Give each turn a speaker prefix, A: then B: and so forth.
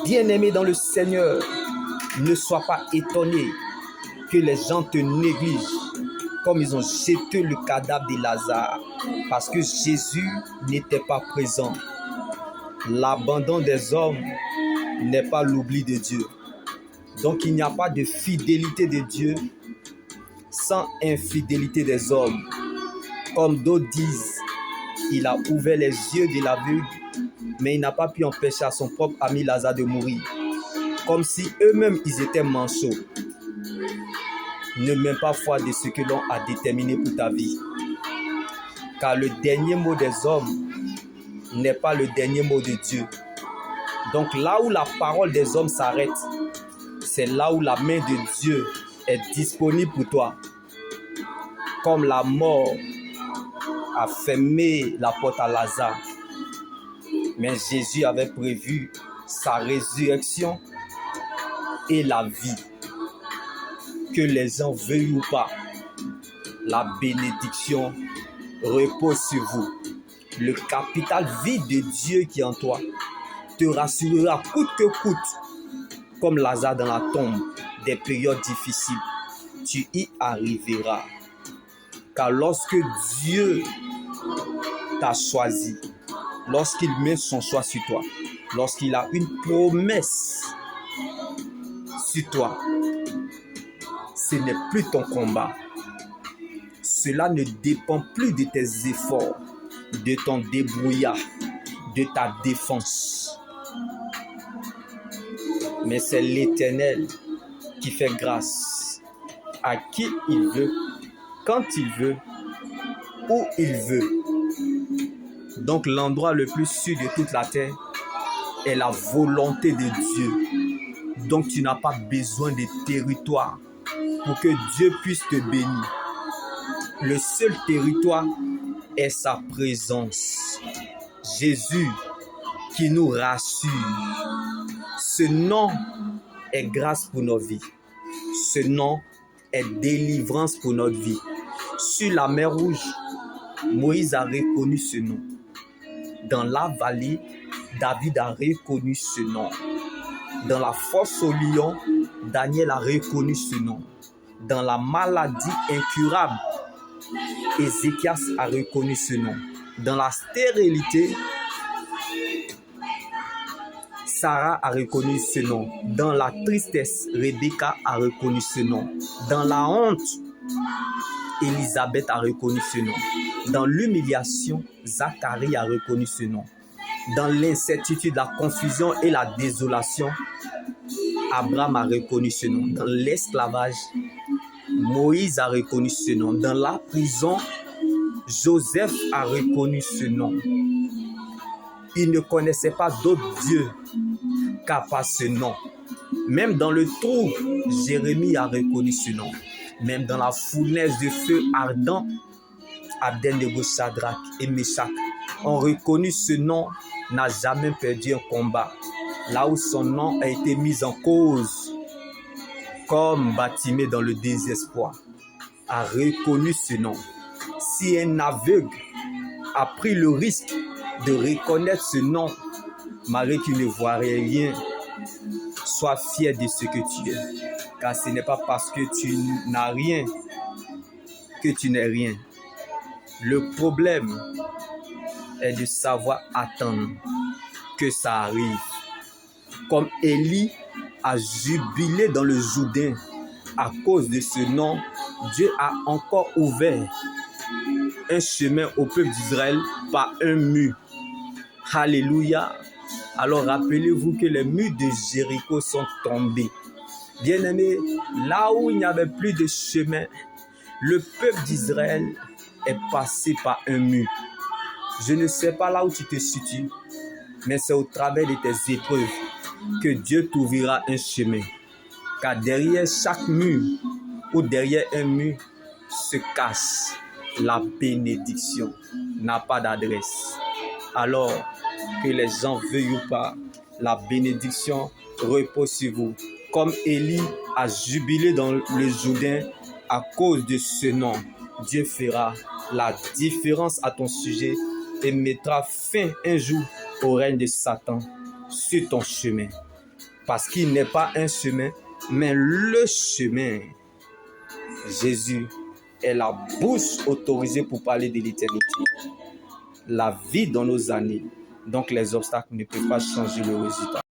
A: Bien-aimé dans le Seigneur, ne sois pas étonné que les gens te négligent comme ils ont jeté le cadavre de Lazare parce que Jésus n'était pas présent. L'abandon des hommes n'est pas l'oubli de Dieu. Donc il n'y a pas de fidélité de Dieu sans infidélité des hommes. Comme d'autres disent, il a ouvert les yeux de l'aveugle, mais il n'a pas pu empêcher à son propre ami Lazare de mourir. Comme si eux-mêmes ils étaient manchots. Ne mets pas foi de ce que l'on a déterminé pour ta vie. Car le dernier mot des hommes n'est pas le dernier mot de Dieu. Donc là où la parole des hommes s'arrête, c'est là où la main de Dieu est disponible pour toi. Comme la mort a fermé la porte à Lazare. Mais Jésus avait prévu sa résurrection et la vie. Que les gens veuillent ou pas, la bénédiction repose sur vous. Le capital vie de Dieu qui est en toi te rassurera coûte que coûte, comme Lazare dans la tombe, des périodes difficiles. Tu y arriveras. Car lorsque Dieu t'a choisi, lorsqu'il met son choix sur toi, lorsqu'il a une promesse sur toi, ce n'est plus ton combat. Cela ne dépend plus de tes efforts, de ton débrouillard, de ta défense. Mais c'est l'Éternel qui fait grâce à qui il veut, quand il veut, où il veut. Donc l'endroit le plus sûr de toute la terre est la volonté de Dieu. Donc tu n'as pas besoin de territoire pour que Dieu puisse te bénir. Le seul territoire est sa présence. Jésus qui nous rassure. Ce nom est grâce pour nos vies. Ce nom est délivrance pour notre vie. Sur la mer Rouge, Moïse a reconnu ce nom. Dans la vallée, David a reconnu ce nom. Dans la fosse au lion, Daniel a reconnu ce nom. Dans la maladie incurable, Ézéchias a reconnu ce nom. Dans la stérilité, Sarah a reconnu ce nom. Dans la tristesse, Rebecca a reconnu ce nom. Dans la honte, Élisabeth a reconnu ce nom. Dans l'humiliation, Zacharie a reconnu ce nom. Dans l'incertitude, la confusion et la désolation, Abraham a reconnu ce nom. Dans l'esclavage, Moïse a reconnu ce nom. Dans la prison, Joseph a reconnu ce nom. Il ne connaissait pas d'autre Dieu qu'à part ce nom. Même dans le trou, Jérémie a reconnu ce nom. Même dans la fournaise de feu ardent, Abednego, Shadrach et Meshach ont reconnu ce nom, n'a jamais perdu un combat. Là où son nom a été mis en cause, comme Bartimée dans le désespoir, a reconnu ce nom. Si un aveugle a pris le risque de reconnaître ce nom, malgré qu'il ne voirait rien, sois fier de ce que tu es. Car ce n'est pas parce que tu n'as rien que tu n'es rien. Le problème est de savoir attendre que ça arrive. Comme Élie a jubilé dans le Jourdain à cause de ce nom, Dieu a encore ouvert un chemin au peuple d'Israël par un mur. Alléluia. Alors rappelez-vous que les murs de Jéricho sont tombés. Bien-aimés, là où il n'y avait plus de chemin, le peuple d'Israël est passé par un mur. Je ne sais pas là où tu te situes, mais c'est au travers de tes épreuves que Dieu t'ouvrira un chemin. Car derrière chaque mur ou derrière un mur se cache la bénédiction, n'a pas d'adresse. Alors que les gens veuillent ou pas, la bénédiction repose sur vous. Comme Élie a jubilé dans le Jourdain à cause de ce nom, Dieu fera la différence à ton sujet et mettra fin un jour au règne de Satan sur ton chemin. Parce qu'il n'est pas un chemin, mais le chemin. Jésus est la bouche autorisée pour parler de l'éternité. La vie dans nos années. Donc les obstacles ne peuvent pas changer le résultat.